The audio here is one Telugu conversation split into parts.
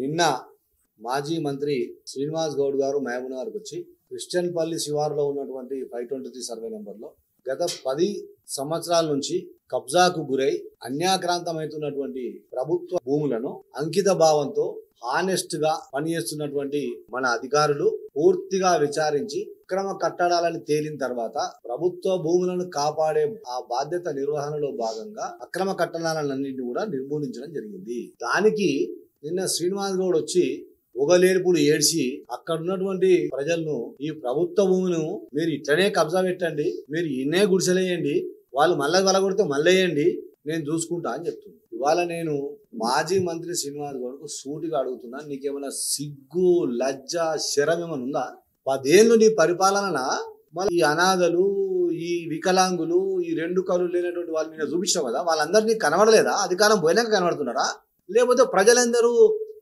నిన్న మాజీ మంత్రి శ్రీనివాస్ గౌడ్ గారు మహబూబ్నగర్కి వచ్చి క్రిస్టియన్పల్లి శివారులో ఉన్నటువంటి 523 సర్వే నెంబర్లో గత 10 సంవత్సరాల నుంచి కబ్జాకు గురై అన్యాక్రాంతమవుతున్నటువంటి ప్రభుత్వ భూములను అంకిత భావంతో హానెస్ట్ గా పనిచేస్తున్నటువంటి మన అధికారులు పూర్తిగా విచారించి అక్రమ కట్టడాలని తేలిన తర్వాత ప్రభుత్వ భూములను కాపాడే ఆ బాధ్యత నిర్వహణలో భాగంగా అక్రమ కట్టడాలన్నింటినీ కూడా నిర్మూలించడం జరిగింది. దానికి నిన్న శ్రీనివాస్ గౌడ్ వచ్చి ఒగలేడుపుడు ఏడ్చి అక్కడ ఉన్నటువంటి ప్రజలను ఈ ప్రభుత్వ భూమిని మీరు ఇట్లనే కబ్జా పెట్టండి, మీరు ఇన్నే గుడిసెలేయండి, వాళ్ళు మళ్ళీ వెలగొడితే మళ్ళేయండి, నేను చూసుకుంటా అని చెప్తుంది. ఇవాళ నేను మాజీ మంత్రి శ్రీనివాస్ గౌడ్కు సూటిగా అడుగుతున్నా, నీకేమైనా సిగ్గు లజ్జ శరం ఏమైనా ఉందా? 10 ఏళ్ళు నీ పరిపాలన మళ్ళీ ఈ అనాథలు, ఈ వికలాంగులు, ఈ 2 కళ్ళు లేనటువంటి వాళ్ళు నేను చూపించావు కదా, వాళ్ళందరినీ కనబడలేదా? అధికారం పోయినాక కనబడుతున్నారా? లేకపోతే ప్రజలందరూ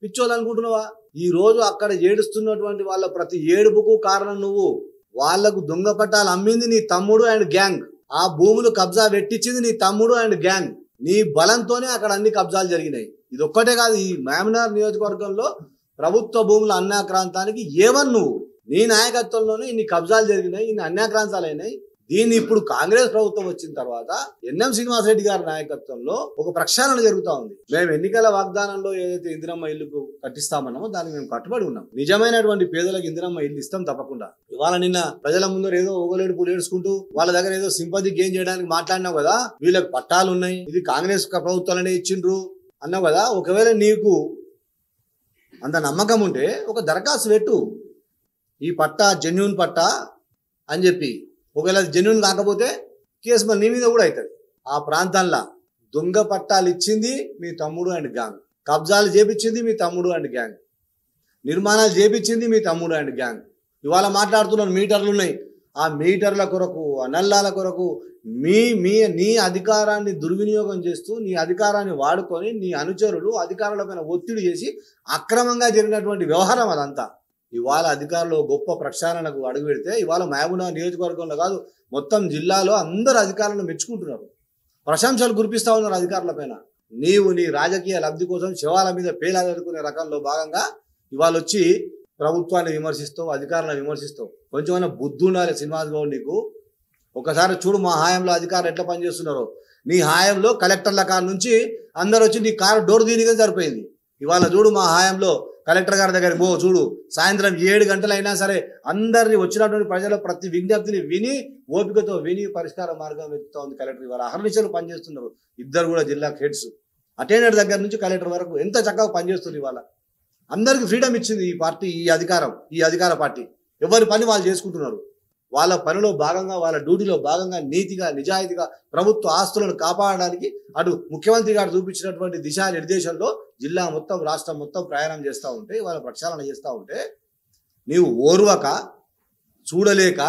పిచ్చోళ్ళు అనుకుంటున్నావా? ఈ రోజు అక్కడ ఏడుస్తున్నటువంటి వాళ్ళ ప్రతి ఏడుపుకు కారణం నువ్వు. వాళ్లకు దొంగ పట్టాలు అమ్మింది నీ తమ్ముడు అండ్ గ్యాంగ్, ఆ భూములు కబ్జా పెట్టించింది నీ తమ్ముడు అండ్ గ్యాంగ్. నీ బలంతోనే అక్కడ అన్ని కబ్జాలు జరిగినాయి. ఇది ఒక్కటే కాదు, ఈ మహబూబ్నగర్ నియోజకవర్గంలో ప్రభుత్వ భూముల అన్యాక్రాంతానికి ఏవన్ నువ్వు. నీ నాయకత్వంలోనే ఇన్ని కబ్జాలు జరిగినాయి, ఇన్ని అన్యాక్రాంతాలు అయినాయి. దీన్ని ఇప్పుడు కాంగ్రెస్ ప్రభుత్వం వచ్చిన తర్వాత ఎన్ఎం శ్రీనివాస్ రెడ్డి గారి నాయకత్వంలో ఒక ప్రక్షాళన జరుగుతా ఉంది. మేము ఎన్నికల వాగ్దానంలో ఏదైతే ఇందిరమ్మ ఇల్లుకు కట్టిస్తామన్నామో దానికి మేము కట్టుబడి ఉన్నాం. నిజమైనటువంటి పేదలకు ఇందిరమ్మ ఇల్లు ఇస్తాం తప్పకుండా. ఇవాళ నిన్న ప్రజల ముందర ఏదో ఓగలేడు పూలేడుచుకుంటూ వాళ్ళ దగ్గర ఏదో సింపతి గెయిన్ చేయడానికి మాట్లాడినావు కదా, వీళ్ళకి పట్టాలు ఉన్నాయి, ఇది కాంగ్రెస్ ప్రభుత్వాలనే ఇచ్చిండ్రు అన్నావు కదా. ఒకవేళ నీకు అంత నమ్మకం ఉంటే ఒక దరఖాస్తు పెట్టు, ఈ పట్టా జెన్యూన్ పట్టా అని చెప్పి. ఒకవేళ జెన్యూన్ కాకపోతే కేసు మరి నీ మీద కూడా అవుతుంది. ఆ ప్రాంతాల్లో దొంగ పట్టాలు ఇచ్చింది మీ తమ్ముడు అండ్ గ్యాంగ్, కబ్జాలు చేపించింది మీ తమ్ముడు అండ్ గ్యాంగ్, నిర్మాణాలు చేపించింది మీ తమ్ముడు అండ్ గ్యాంగ్. ఇవాళ మాట్లాడుతున్న మీటర్లు ఉన్నాయి, ఆ మీటర్ల కొరకు, ఆ నల్లాల కొరకు నీ అధికారాన్ని దుర్వినియోగం చేస్తూ, నీ అధికారాన్ని వాడుకొని నీ అనుచరులు అధికారులపైన ఒత్తిడి చేసి అక్రమంగా జరిగినటువంటి వ్యవహారం అదంతా. ఇవాళ అధికారులు గొప్ప ప్రక్షాళనకు అడుగు పెడితే ఇవాళ మహబూబ్నగర్ నియోజకవర్గంలో కాదు మొత్తం జిల్లాలో అందరు అధికారులను మెచ్చుకుంటున్నారు, ప్రశంసలు కురిపిస్తా ఉన్నారు అధికారుల పైన. నీవు నీ రాజకీయ లబ్ధి కోసం శవాల మీద పేలాదనుకునే రకంలో భాగంగా ఇవాళ వచ్చి ప్రభుత్వాన్ని విమర్శిస్తావు, అధికారులను విమర్శిస్తావు. కొంచెమైనా బుద్ధి ఉండాలి శ్రీనివాస్ గౌడ్ నీకు. ఒకసారి చూడు మా హాయంలో అధికారులు ఎట్లా పనిచేస్తున్నారో. నీ హాయంలో కలెక్టర్ల కారు నుంచి అందరు వచ్చి నీ కారు డోర్ తీయగా సరిపోయింది. ఇవాళ చూడు మా హాయంలో కలెక్టర్ గారి దగ్గరికి పో, చూడు సాయంత్రం 7 గంటలైనా సరే అందరినీ వచ్చినటువంటి ప్రజల ప్రతి విజ్ఞప్తిని విని ఓపికతో విని పరిష్కార మార్గం వెతుకుతా ఉంది కలెక్టర్. ఇవాళ అహర్నిశలు పనిచేస్తున్నారు ఇద్దరు కూడా జిల్లా హెడ్స్, అటెండర్ దగ్గర నుంచి కలెక్టర్ వరకు ఎంత చక్కగా పనిచేస్తుంది. ఇవాళ అందరికి ఫ్రీడమ్ ఇచ్చింది ఈ పార్టీ, ఈ అధికార పార్టీ. ఎవరి పని వాళ్ళు చేసుకుంటున్నారు. వాళ్ళ పనిలో భాగంగా, వాళ్ళ డ్యూటీలో భాగంగా నీతిగా నిజాయితీగా ప్రభుత్వ ఆస్తులను కాపాడడానికి అటు ముఖ్యమంత్రి గారు చూపించినటువంటి దిశానిర్దేశంలో జిల్లా మొత్తం రాష్ట్రం మొత్తం ప్రయాణం చేస్తూ ఉంటే, వాళ్ళ ప్రక్షాళన చేస్తూ ఉంటే నీవు ఓర్వక చూడలేక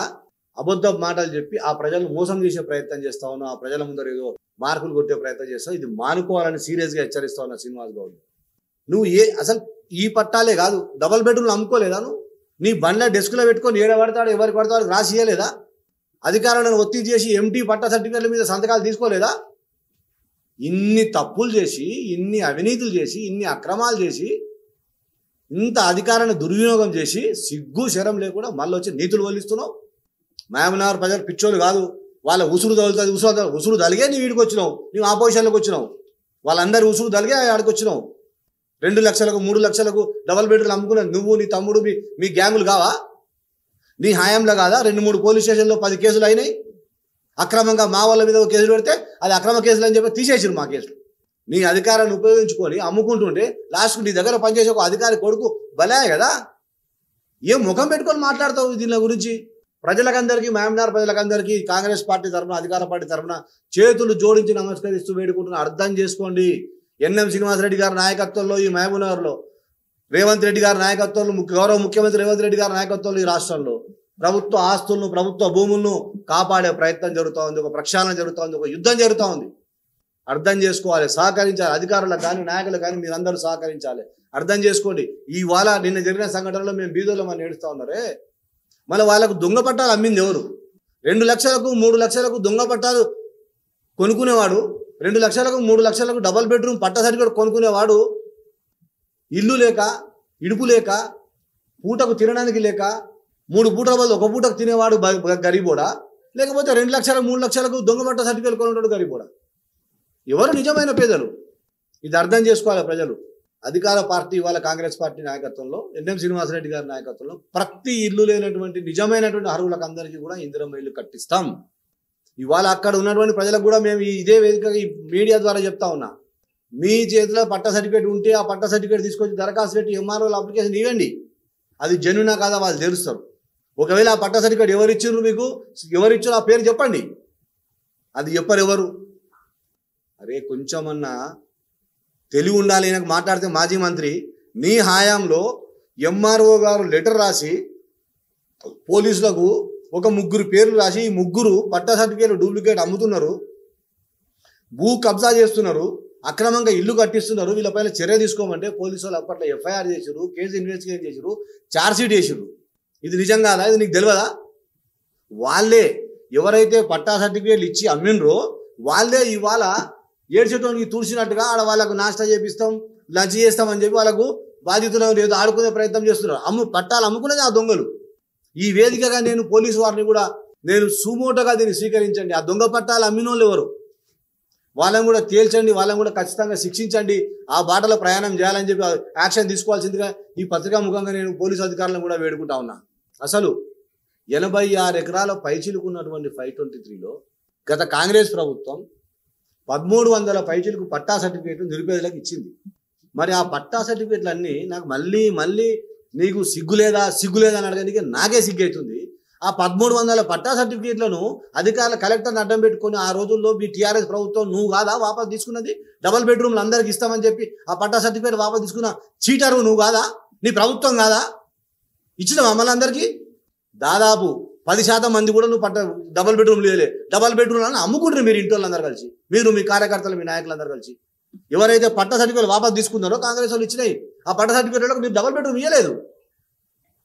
అబద్ధ మాటలు చెప్పి ఆ ప్రజలను మోసం చేసే ప్రయత్నం చేస్తా ఉన్నావు. ఆ ప్రజల ముందర ఏదో మార్కులు కొట్టే ప్రయత్నం చేస్తావు. ఇది మానుకోవాలని సీరియస్గా హెచ్చరిస్తా ఉన్నా శ్రీనివాస్ గౌడ్. నువ్వు అసలు ఈ పట్టాలే కాదు, డబల్ బెడ్రూమ్లు అమ్ముకోలేదా నువ్వు? నీ బండ్ల డెస్క్లో పెట్టుకొని ఏడబడతాడు ఎవరికి పడతాడు రాసి ఇయ్యలేదా? అధికారులను ఒత్తిడి చేసి ఎంటీ పట్టా సర్టిఫికెట్ల మీద సంతకాలు తీసుకోలేదా? ఇన్ని తప్పులు చేసి, ఇన్ని అవినీతులు చేసి, ఇన్ని అక్రమాలు చేసి, ఇంత అధికారాన్ని దుర్వినియోగం చేసి సిగ్గు శరం లేకుండా మళ్ళీ వచ్చి నీతులు వల్లిస్తున్నావు. మహబూబ్నగర్ ప్రజలు పిచ్చోళ్ళు కాదు, వాళ్ళ ఉసురు తగులుతుంది. ఉసురు తలిగే నీ వీడికి వచ్చినావు, నీవు ఆపోజిషన్లోకి వచ్చినావు. వాళ్ళందరూ ఉసురు తలిగే ఆడికి వచ్చినావు. 2 లక్షలకు 3 లక్షలకు డబల్ బెడ్రూమ్లు అమ్ముకున్నా నువ్వు నీ తమ్ముడు మీ గ్యాంగులు కావా? నీ హాయంలో కాదా 2-3 పోలీస్ స్టేషన్లో 10 కేసులు అయినాయి? అక్రమంగా మా వాళ్ళ మీద కేసులు పెడితే అది అక్రమ కేసులు అని చెప్పి తీసేసారు మా కేసులు. నీ అధికారాన్ని ఉపయోగించుకొని అమ్ముకుంటుంటే లాస్ట్కు నీ దగ్గర పనిచేసే ఒక అధికారి కొడుకు బలే కదా. ఏం ముఖం పెట్టుకొని మాట్లాడతావు దీని గురించి? ప్రజలకందరికీ, మహబూబ్నగర్ ప్రజలకందరికీ కాంగ్రెస్ పార్టీ తరఫున, అధికార పార్టీ తరఫున చేతులు జోడించి నమస్కరిస్తూ వేడుకుంటున్నా. అర్థం చేసుకోండి. ఎన్ఎం శ్రీనివాస్ రెడ్డి గారి నాయకత్వంలో ఈ మహబూబ్నగర్లో, రేవంత్ రెడ్డి గారి నాయకత్వంలో, గౌరవ ముఖ్యమంత్రి రేవంత్ రెడ్డి గారి నాయకత్వంలో ఈ రాష్ట్రంలో ప్రభుత్వ ఆస్తులను, ప్రభుత్వ భూములను కాపాడే ప్రయత్నం జరుగుతూ ఉంది. ఒక ప్రక్షాళన జరుగుతూ ఉంది, ఒక యుద్ధం జరుగుతూ ఉంది. అర్థం చేసుకోవాలి, సహకరించాలి. అధికారులకు కానీ నాయకులకు కానీ మీరందరూ సహకరించాలి. అర్థం చేసుకోండి. ఇవాళ నిన్న జరిగిన సంఘటనలో మేము బీదోలో మనం ఏడుస్తూ ఉన్నారే, మళ్ళీ వాళ్ళకు దొంగ పట్టాలు అమ్మింది ఎవరు? 2 లక్షలకు 3 లక్షలకు దొంగ పట్టాలు కొనుక్కునేవాడు, 2 లక్షలకు 3 లక్షలకు డబల్ బెడ్రూమ్ పట్టా సర్టిఫికేట్ కొనుక్కునేవాడు ఇల్లు లేక, ఇడుపు లేక, పూటకు తినడానికి లేక, 3 పూటల బదులు 1 పూటకు తినేవాడు గరీబోడా, లేకపోతే 2 లక్షలకు 3 లక్షలకు దొంగ బట్ట సర్టిఫికేట్ కొనుంటాడు గరీబోడా? ఎవరు నిజమైన పేదలు? ఇది అర్థం చేసుకోవాలి ప్రజలు. అధికార పార్టీ ఇవాళ కాంగ్రెస్ పార్టీ నాయకత్వంలో, ఎన్ఎం శ్రీనివాసరెడ్డి గారి నాయకత్వంలో ప్రతి ఇల్లు లేనటువంటి నిజమైనటువంటి అర్హులకు అందరికీ కూడా ఇందిరమ్మ ఇల్లు కట్టిస్తాం. ఇవాళ అక్కడ ఉన్నటువంటి ప్రజలకు కూడా మేము ఇదే వేదిక మీడియా ద్వారా చెప్తా ఉన్నా, మీ చేతిలో పట్ట సర్టిఫికేట్ ఉంటే ఆ పట్ట సర్టిఫికేట్ తీసుకొచ్చి దరఖాస్తు పెట్టి ఎంఆర్ఓల అప్లికేషన్ ఇవ్వండి. అది జెన్యూనా కాదా వాళ్ళు తెలుస్తారు. ఒకవేళ ఆ పట్ట సర్టిఫికేట్ ఎవరిచ్చారు, మీకు ఎవరిచ్చారు ఆ పేరు చెప్పండి. అది చెప్పరు ఎవరు. అరే కొంచెమన్నా తెలివి ఉండాలి. నాకు మాట్లాడితే మాజీ మంత్రి, నీ హయాంలో ఎంఆర్ఓ గారు లెటర్ రాసి పోలీసులకు ఒక 3 పేర్లు రాసి, ఈ 3 పట్టా సర్టిఫికేట్లు డూప్లికేట్ అమ్ముతున్నారు, భూ కబ్జా చేస్తున్నారు, అక్రమంగా ఇల్లు కట్టిస్తున్నారు, వీళ్ళపైన చర్య తీసుకోమంటే పోలీసు వాళ్ళు అప్పట్లో ఎఫ్ఐఆర్ చేసారు, కేసు ఇన్వెస్టిగేట్ చేసారు, ఛార్జ్షీట్ చేసారు. ఇది నిజం కాదా? ఇది నీకు తెలియదా? వాళ్ళే ఎవరైతే పట్టా సర్టిఫికేట్లు ఇచ్చి అమ్మినరో వాళ్ళే ఇవాళ ఏడ్చేటోనికి తుడిచినట్టుగా ఆడ వాళ్ళకు నాష్టా చేపిస్తాం, లంచ్ చేస్తామని చెప్పి వాళ్ళకు బాధితులు ఏదో ఆడుకునే ప్రయత్నం చేస్తున్నారు. పట్టాలు అమ్ముకునేది ఆ దొంగలు. ఈ వేదికగా నేను పోలీసు వారిని కూడా నేను సుమోటోగా దీన్ని స్వీకరించండి. ఆ దొంగ పట్టాలు అమ్మిన వాళ్ళు ఎవరు వాళ్ళని కూడా తేల్చండి, వాళ్ళని కూడా ఖచ్చితంగా శిక్షించండి, ఆ బాటలో ప్రయాణం చేయాలని చెప్పి యాక్షన్ తీసుకోవాల్సిందిగా ఈ పత్రికా ముఖంగా నేను పోలీసు అధికారులను కూడా వేడుకుంటా ఉన్నా. అసలు 86 ఎకరాల పైచిలుకున్నటువంటి 523లో గత కాంగ్రెస్ ప్రభుత్వం 1300 పైచిలకు పట్టా సర్టిఫికేట్లు నిరుపేదలకు ఇచ్చింది. మరి ఆ పట్టా సర్టిఫికేట్లు అన్నీ నాకు మళ్ళీ నీకు సిగ్గులేదా అని అడగడానికి నాకే సిగ్గవుతుంది. ఆ 1300 పట్టా సర్టిఫికేట్లను అధికారుల కలెక్టర్ని అడ్డం పెట్టుకొని ఆ రోజుల్లో మీ టీఆర్ఎస్ ప్రభుత్వం నువ్వు కాదా వాపసు తీసుకున్నది? డబుల్ బెడ్రూమ్లు అందరికి ఇస్తామని చెప్పి ఆ పట్టా సర్టిఫికేట్ వాపసు తీసుకున్న చీటరు నువ్వు కాదా? నీ ప్రభుత్వం కాదా? ఇచ్చిన మమ్మల్ని అందరికీ దాదాపు 10% మంది కూడా నువ్వు డబుల్ బెడ్రూమ్ లేలే. డబుల్ బెడ్రూమ్ అని అమ్ముకుంటారు మీరు ఇంటి వాళ్ళందరూ కలిసి, మీరు మీ కార్యకర్తలు మీ నాయకులందరూ కలిసి. ఎవరైతే పట్టా సర్టిఫికేట్ వాపసు తీసుకున్నారో కాంగ్రెస్ వాళ్ళు ఇచ్చినాయి, ఆ పట్టా సర్టిఫికేట్లకు మీరు డబుల్ బెడ్రూమ్ ఇవ్వలేదు.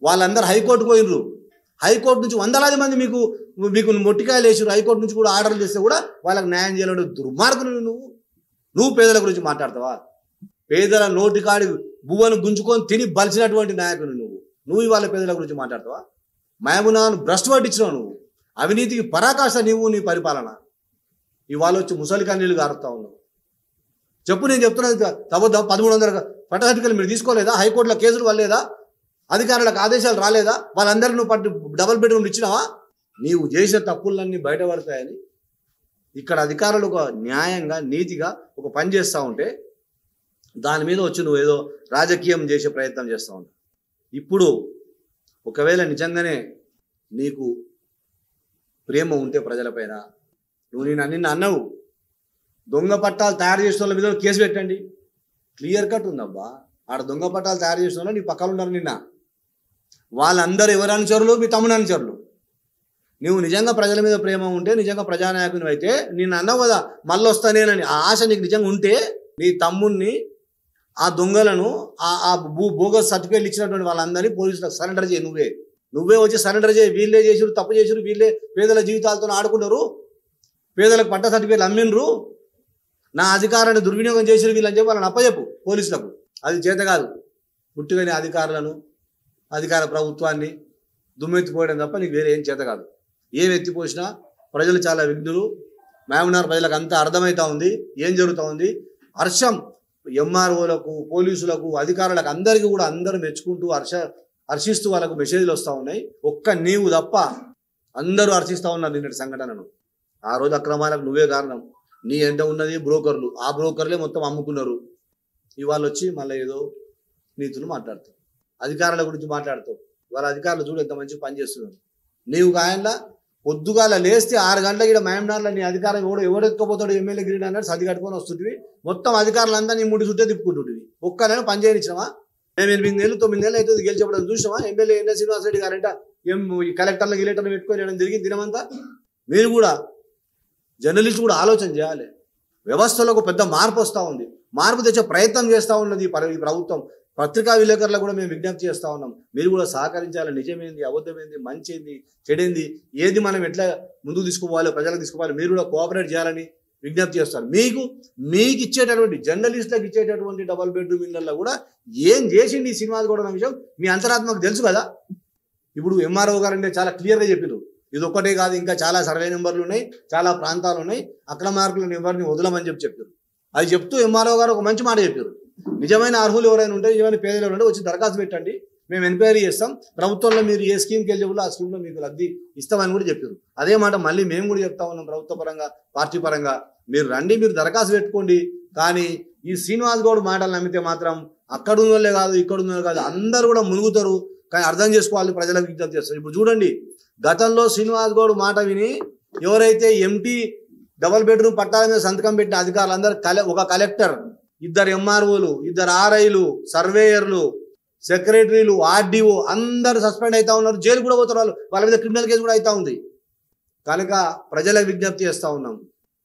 వాళ్ళందరూ హైకోర్టుకు పోయినరు. హైకోర్టు నుంచి వందలాది మంది మీకు మొట్టికాయలు వేసారు. హైకోర్టు నుంచి కూడా ఆర్డర్లు చేస్తే కూడా వాళ్ళకి న్యాయం చేయాలని దుర్మార్గులు నువ్వు పేదల గురించి మాట్లాడతావా? పేదల నోటికాడి బువ్వను గుంజుకొని తిని బలిచినటువంటి నాయకుడు నువ్వు ఇవాళ పేదల గురించి మాట్లాడతావా? మహబూనాను భ్రష్టు పట్టించినావు నువ్వు. అవినీతికి పరాకాష్ట నీ పరిపాలన. ఇవాళ వచ్చి ముసలి కన్నీళ్ళు గారుతా ఉన్నావు. చెప్పు, నేను చెప్తున్నది తవ్వద్దాం. 1300 పట్టా సర్టిఫికేట్లు మీరు తీసుకోలేదా? హైకోర్టులో కేసులు వల్లేదా? అధికారులకు ఆదేశాలు రాలేదా? వాళ్ళందరికీ నువ్వు డబుల్ బెడ్రూమ్లు ఇచ్చినావా? నీవు చేసిన తప్పులన్నీ బయటపడతాయని ఇక్కడ అధికారులు ఒక న్యాయంగా నీతిగా ఒక పని చేస్తూ ఉంటే దాని మీద వచ్చి నువ్వు ఏదో రాజకీయం చేసే ప్రయత్నం చేస్తూ ఉంటావు. ఇప్పుడు ఒకవేళ నిజంగానే నీకు ప్రేమ ఉంటే ప్రజలపైన నిన్న అన్నావు, దొంగ పట్టాలు తయారు చేసిన వాళ్ళ మీద కేసు పెట్టండి. క్లియర్ కట్ ఉందబ్బా. ఆడ దొంగ పట్టాలు తయారు చేసిన వాళ్ళు నీ పక్కన ఉన్నారు. నిన్న వాళ్ళందరూ ఎవరు అనుచరులు? మీ తమ్ముడు అనుచరులు. నువ్వు నిజంగా ప్రజల మీద ప్రేమ ఉంటే, నిజంగా ప్రజానాయకుని అయితే, నిన్ను అన్నావు కదా మళ్ళీ వస్తానేనని, ఆ ఆశ నీకు నిజంగా ఉంటే నీ తమ్ముడిని, ఆ దొంగలను, ఆ బోగస్ సర్టిఫికేట్లు ఇచ్చినటువంటి వాళ్ళందరినీ పోలీసులకు సరెండర్ చేయి. నువ్వే వచ్చి సరెండర్ చేయి. వీళ్ళే చేసిరు, తప్పు చేసిరు, వీళ్ళే పేదల జీవితాలతో ఆడుకున్నారు, పేదలకు పట్ట సర్టిఫికేట్లు అమ్మినరు, నా అధికారాన్ని దుర్వినియోగం చేసిరు వీళ్ళని చెప్పి వాళ్ళని అప్పచెప్పు పోలీసులకు. అది చేత కాదు. పుట్టుకని అధికారులను, అధికార ప్రభుత్వాన్ని దుమ్మెత్తిపోయడం తప్ప నీకు వేరే ఏం చేత కాదు. ఏం ఎత్తిపోసినా ప్రజలు చాలా విఘ్నులు. మహబూబ్నగర్ ప్రజలకు అంతా అర్థమవుతా ఉంది ఏం జరుగుతూ ఉంది. హర్షం ఎంఆర్ఓలకు, పోలీసులకు, అధికారులకు అందరికీ కూడా అందరూ మెచ్చుకుంటూ హర్షిస్తూ వాళ్ళకు మెసేజ్లు వస్తూ ఉన్నాయి. ఒక్క నీవు తప్ప అందరూ హర్షిస్తూ ఉన్నారు నిన్నటి సంఘటనను. ఆ రోజు అక్రమాలకు నువ్వే కారణం. నీ ఎంత ఉన్నది బ్రోకర్లు, ఆ బ్రోకర్లే మొత్తం అమ్ముకున్నారు. ఇవాళ వచ్చి మళ్ళీ ఏదో నీతులు మాట్లాడతావు, అధికారుల గురించి మాట్లాడతావు. వాళ్ళ అధికారులు చూడు ఎంత మంచి పని చేస్తున్నారు. నీవు కాయనలా పొద్దుగాల లేస్తే 6 గంటలకు ఇక్కడ మహబూబ్నగర్లో నీ అధికారం ఎవడెత్తుకపోతాడు ఎమ్మెల్యే గిరీడ్ అన్నాడు సది కట్టుకొని వస్తుంటివి. మొత్తం అధికారులంతా నీ ముడి చుట్టే తిప్పుకుంటుంటివి. ఒక్కనైనా పని చేయనిచ్చినావా? మేము 8 ఏళ్ళు 9 ఏళ్ళు అవుతుంది గెలిచేపడం చూసినావా? ఎమ్మెల్యే ఎన్ఎస్ శ్రీనివాసరెడ్డి గారంట కలెక్టర్లు గిలెక్టర్లు పెట్టుకొని తిరిగి దినమంతా. మీరు కూడా జర్నలిస్ట్ కూడా ఆలోచన చేయాలి. వ్యవస్థలో ఒక పెద్ద మార్పు వస్తూ ఉంది. మార్పు తెచ్చే ప్రయత్నం చేస్తూ ఉన్నది ఈ ప్రభుత్వం. పత్రికా విలేకరులకు కూడా మేము విజ్ఞప్తి చేస్తూ ఉన్నాం. మీరు కూడా సహకరించాలి. నిజమేంది, అబద్ధమేంది, మంచి ఏంది, చెడేంది, ఏది మనం ఎట్లా ముందుకు తీసుకుపోవాలి, ప్రజలకు తీసుకుపోవాలి, మీరు కూడా కోఆపరేట్ చేయాలని విజ్ఞప్తి చేస్తాను. మీకు ఇచ్చేటటువంటి జర్నలిస్టులకు ఇచ్చేటటువంటి డబుల్ బెడ్రూమ్ ఇళ్లలో కూడా ఏం చేసింది ఈ శ్రీనివాస్ గౌడ్ అన్న విషయం మీ అంతరాత్మకు తెలుసు కదా. ఇప్పుడు ఎంఆర్ఓ గారు అంటే చాలా క్లియర్గా చెప్పారు, ఇది ఒక్కటే కాదు, ఇంకా చాలా సర్వే నెంబర్లు ఉన్నాయి, చాలా ప్రాంతాలు ఉన్నాయి, అక్రమార్కులను ఎవరిని వదలమని చెప్పారు. అది చెప్తూ ఎంఆర్ఓ గారు ఒక మంచి మాట చెప్పారు, నిజమైన అర్హులు ఎవరైనా ఉంటే, నిజమైన పేదలు ఎవరైనా ఉంటే వచ్చి దరఖాస్తు పెట్టండి, మేము ఎంక్వైరీ చేస్తాం, ప్రభుత్వంలో మీరు ఏ స్కీమ్కి ఎలిజిబుల్ ఆ స్కీమ్లో మీకు లబ్ధి ఇస్తామని కూడా చెప్పారు. అదే మాట మళ్ళీ మేము కూడా చెప్తా ఉన్నాం, ప్రభుత్వ పరంగా పార్టీ పరంగా మీరు రండి, మీరు దరఖాస్తు పెట్టుకోండి. కానీ ఈ శ్రీనివాస్ గౌడ్ మాటలు నమ్మితే మాత్రం అక్కడ ఉన్న వాళ్ళే కాదు, ఇక్కడ ఉన్న కాదు, అందరూ కూడా మునుగుతారు. కానీ అర్థం చేసుకోవాలి, ప్రజలకు విజ్ఞప్తి చేస్తారు. ఇప్పుడు చూడండి, గతంలో శ్రీనివాస్ గౌడ్ మాట విని ఎవరైతే ఎంటీ డబుల్ బెడ్రూమ్ పట్టాల మీద సంతకం పెట్టిన అధికారులు అందరూ ఒక కలెక్టర్, 2 ఎంఆర్ఓలు, 2 ఆర్ఐలు, సర్వేయర్లు, సెక్రటరీలు, ఆర్డీఓ అందరూ సస్పెండ్ అవుతా ఉన్నారు, జైలు కూడా పోతారు, వాళ్ళ మీద క్రిమినల్ కేసు కూడా అవుతా ఉంది. కనుక ప్రజలకు విజ్ఞప్తి చేస్తూ ఉన్నాం,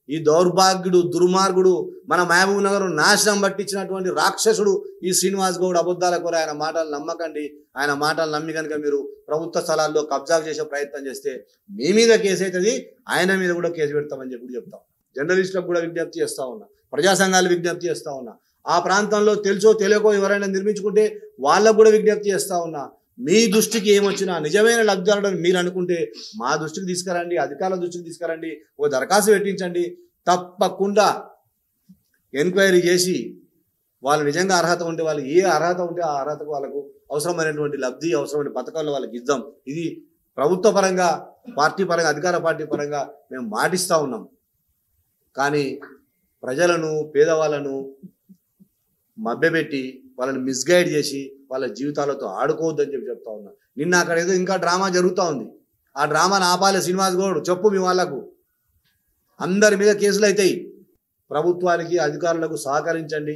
ఈ దౌర్భాగ్యుడు, దుర్మార్గుడు, మన మహబూబ్ నగర్ నాశనం పట్టించినటువంటి రాక్షసుడు ఈ శ్రీనివాస్ గౌడ్ అబద్ధాల కూర. ఆయన మాటలు నమ్మకండి. ఆయన మాటలు నమ్మి కనుక మీరు ప్రభుత్వ స్థలాల్లో కబ్జా చేసే ప్రయత్నం చేస్తే మీ మీద కేసు అవుతుంది, ఆయన మీద కూడా కేసు పెడతామని చెప్పి చెప్తాం. జర్నలిస్టులకు కూడా విజ్ఞప్తి చేస్తూ ఉన్నా, ప్రజా సంఘాలు విజ్ఞప్తి చేస్తూ ఉన్నా, ఆ ప్రాంతంలో తెలుసో తెలియకో ఎవరైనా నిర్మించుకుంటే వాళ్ళకు కూడా విజ్ఞప్తి చేస్తూ ఉన్నా, మీ దృష్టికి ఏమొచ్చినా నిజమైన లబ్ధిదారుడని మీరు అనుకుంటే మా దృష్టికి తీసుకురండి, అధికారుల దృష్టికి తీసుకురండి, ఓ దరఖాస్తు పెట్టించండి. తప్పకుండా ఎంక్వైరీ చేసి వాళ్ళు నిజంగా అర్హత ఉంటే, వాళ్ళు ఏ అర్హత ఉంటే ఆ అర్హతకు వాళ్ళకు అవసరమైనటువంటి లబ్ధి, అవసరమైన పథకాల్లో వాళ్ళకి ఇద్దాం. ఇది ప్రభుత్వ పరంగా, పార్టీ పరంగా, అధికార పార్టీ పరంగా మేము మాటిస్తూ ఉన్నాం. కానీ ప్రజలను, పేదవాళ్ళను మభ్యపెట్టి వాళ్ళని మిస్గైడ్ చేసి వాళ్ళ జీవితాలతో ఆడుకోవద్దని చెప్పి చెప్తా ఉన్నా. నిన్న అక్కడ ఏదో ఇంకా డ్రామా జరుగుతూ ఉంది, ఆ డ్రామాను ఆపాలి శ్రీనివాస్ గౌడ్, చెప్పు మీ వాళ్ళకు. అందరి మీద కేసులు అవుతాయి. ప్రభుత్వానికి, అధికారులకు సహకరించండి.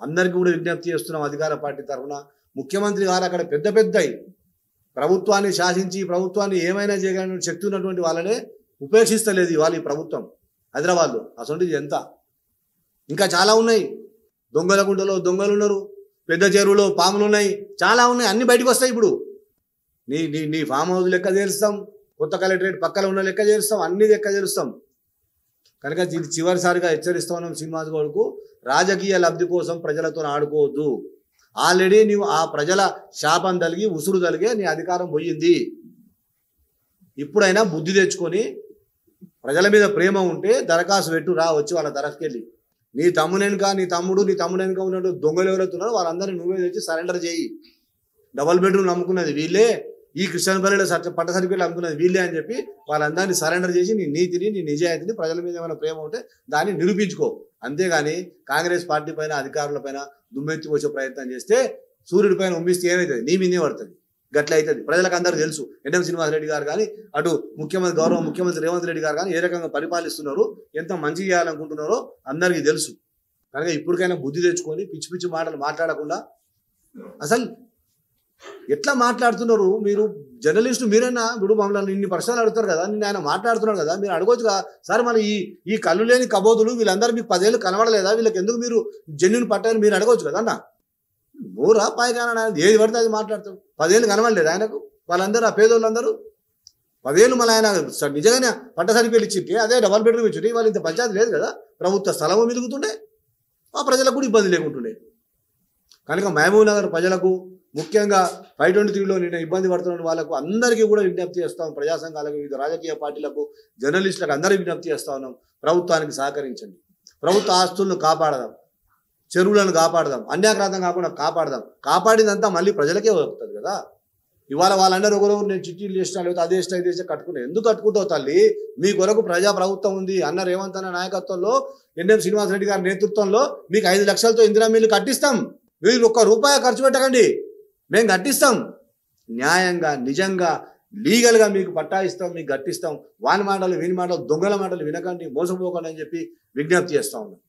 అందరికీ కూడా విజ్ఞప్తి చేస్తున్నాం అధికార పార్టీ తరఫున. ముఖ్యమంత్రి గారు అక్కడ పెద్ద ప్రభుత్వాన్ని శాసించి ప్రభుత్వాన్ని ఏమైనా చేయగలిగిన శక్తి ఉన్నటువంటి వాళ్ళనే ఉపేక్షిస్తలేదు ఇవాళ ఈ ప్రభుత్వం హైదరాబాద్లో. అసలు ఎంత ఇంకా చాలా ఉన్నాయి. దొంగలగుంటలో దొంగలు ఉన్నారు, పెద్ద చెరువులో పాములు ఉన్నాయి, చాలా ఉన్నాయి, అన్ని బయటకు వస్తాయి. ఇప్పుడు నీ ఫామ్ హౌస్ లెక్క చేరుస్తాం, కొత్త కలెక్టరేట్ పక్కన ఉన్న లెక్క చేరుస్తాం, అన్ని లెక్క చేరుస్తాం. కనుక ఇది చివరిసారిగా హెచ్చరిస్తా ఉన్నాం శ్రీనివాస్ గౌడ్కు, రాజకీయ లబ్ధి కోసం ప్రజలతో ఆడుకోవద్దు. ఆల్రెడీ నీవు ఆ ప్రజల శాపం తలిగి, ఉసురు తలిగే నీ అధికారం పోయింది. ఇప్పుడైనా బుద్ధి తెచ్చుకొని ప్రజల మీద ప్రేమ ఉంటే దరఖాస్తు పెట్టు, రా, వచ్చి వాళ్ళ దరఖాస్తుకెళ్ళి నీ తమ్మునెనుక, నీ తమ్ముడెనుక ఉన్నట్టు దొంగలు ఎవరైతున్నారో వాళ్ళందరినీ నువ్వే తెచ్చి సరెండర్ చేయి. డబుల్ బెడ్రూమ్ నమ్ముకున్నది వీళ్ళే, ఈ కృష్ణపల్లిలో పట్ట సర్టిఫికేట్లు అమ్ముకున్నది వీళ్ళే అని చెప్పి వాళ్ళందరినీ సరెండర్ చేసి నీ నీతిని, నీ నిజాయితీని, ప్రజల మీద ఏమైనా ప్రేమ ఉంటే దాన్ని నిరూపించుకో. అంతేగాని కాంగ్రెస్ పార్టీ పైన, అధికారుల పైన దుమ్మెత్తి వచ్చే ప్రయత్నం చేస్తే సూర్యుడి పైన ఉమ్మిస్తే ఏమవుతుంది, నీ మీదే పడుతుంది. గట్ల అవుతుంది. ప్రజలకు అందరూ తెలుసు ఎన్ఎం శ్రీనివాసరెడ్డి గారు కానీ, అటు గౌరవ ముఖ్యమంత్రి రేవంత్ రెడ్డి గారు కానీ ఏ రకంగా పరిపాలిస్తున్నారు, ఎంత మంచి చేయాలనుకుంటున్నారో అందరికీ తెలుసు. కనుక ఇప్పటికైనా బుద్ధి తెచ్చుకొని పిచ్చి పిచ్చి మాటలు మాట్లాడకుండా, అసలు ఎట్లా మాట్లాడుతున్నారు మీరు జర్నలిస్టు? మీరైనా ఇప్పుడు మమ్మల్ని ఇన్ని ప్రశ్నలు అడుగుతారు కదా, నిన్న ఆయన మాట్లాడుతున్నారు కదా, మీరు అడగొచ్చు కదా, సార్ మరి ఈ కళ్ళు లేని కబోదులు వీళ్ళందరూ మీకు 10 ఏళ్ళు కనబడలేదా, వీళ్ళకి ఎందుకు మీరు జెన్యున్ పట్టారని మీరు అడగవచ్చు కదా అన్న. నోరా పాయకాన ఏది పడితే అది మాట్లాడతాం. 10 ఏళ్ళు కనబడలేదు ఆయనకు, వాళ్ళందరూ ఆ పేదోళ్ళందరూ 10 ఏళ్ళు మళ్ళీ ఆయన నిజంగానే పట్ట సర్టిఫికేట్ ఇచ్చింటే అదే డబుల్ బెడ్రూమ్ ఇచ్చింటే వాళ్ళు ఇంత పంచాయతీ లేదు కదా, ప్రభుత్వ స్థలము మిలుగుతుండే, ఆ ప్రజలకు కూడా ఇబ్బంది లేకుంటుండే. కనుక మహబూబ్ నగర్ ప్రజలకు, ముఖ్యంగా 523లో నిన్న ఇబ్బంది పడుతున్న వాళ్ళకు అందరికీ కూడా విజ్ఞప్తి చేస్తాం. ప్రజా సంఘాలకు, వివిధ రాజకీయ పార్టీలకు, జర్నలిస్టులకు అందరికీ విజ్ఞప్తి చేస్తా ఉన్నాం, ప్రభుత్వానికి సహకరించండి. ప్రభుత్వ ఆస్తులను కాపాడదాం, చెరువులను కాపాడదాం, అన్యాక్రాంతం కాకుండా కాపాడదాం. కాపాడిందంతా మళ్ళీ ప్రజలకే వస్తుంది కదా. ఇవాళ వాళ్ళందరూ ఒకరొకరు నేను చిట్టీలు చేసినా, లేకపోతే అదే ఇష్టం ఇదే ఇష్టం కట్టుకున్నాను. ఎందుకు కట్టుకుంటావు తల్లి? మీ కొరకు ప్రభుత్వం ఉంది. అన్న రేవంత్ అన్న నాయకత్వంలో, ఎన్ఎం శ్రీనివాసరెడ్డి గారి నేతృత్వంలో మీకు 5 లక్షలతో ఇందిరా మిల్లు కట్టిస్తాం. మీరు ₹1 ఖర్చు పెట్టకండి, మేము కట్టిస్తాం. న్యాయంగా, నిజంగా, లీగల్గా మీకు పట్టా ఇస్తాం, మీకు కట్టిస్తాం. వాని మాటలు, వీని మాటలు, దొంగల మాటలు వినకండి, మోసపోకండి అని చెప్పి విజ్ఞప్తి చేస్తా ఉన్నాం.